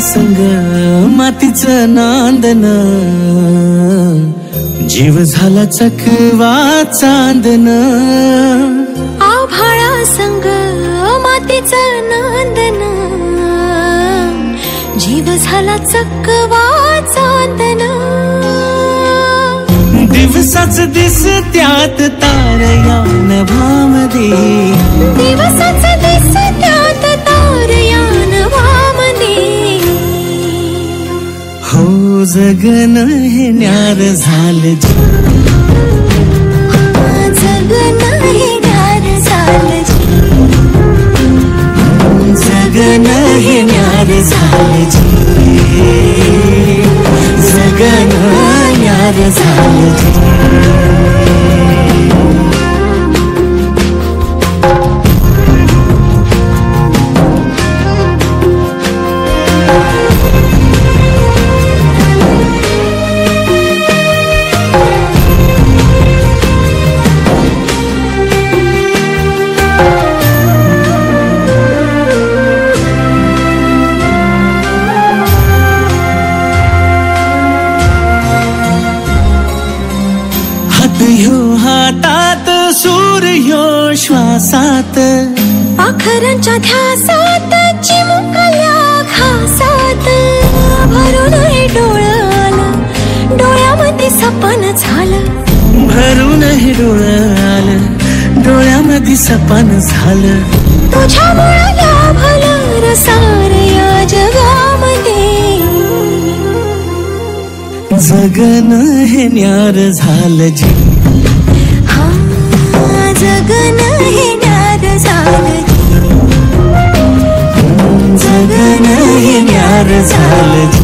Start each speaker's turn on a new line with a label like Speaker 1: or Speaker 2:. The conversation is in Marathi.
Speaker 1: संग मातीचं नांदन, जीव झाला चकवा चांदन.
Speaker 2: आभाळा संग मातीचं नांदन, जीव झाला चकवा चांदन.
Speaker 1: दिवसाच दिसत्यात तारया नभामध्ये,
Speaker 2: दिवसाच दिसत्यात तारया नभामध्ये.
Speaker 1: हो जगन हे न्यार झालं,
Speaker 2: जगन हे न्यार झालं,
Speaker 1: जगन हे न्यार झालं, जगन न्यार झालं. ह्यो हातात सूर्यो श्वासात,
Speaker 2: पाखरांच्या ध्यासात चिमुकल्या घासात. भरून हे डोळं आलं, डोळ्यामध्ये सपन झालं.
Speaker 1: भरून हे डोळं आलं, डोळ्यामध्ये सपन झालं.
Speaker 2: तुझ्यामुळं लाभलं रसार या जगामध्ये.
Speaker 1: जगन हे न्यार झालं,
Speaker 2: जगन हे न्यार झालं,
Speaker 1: जगन हे न्यार झालं.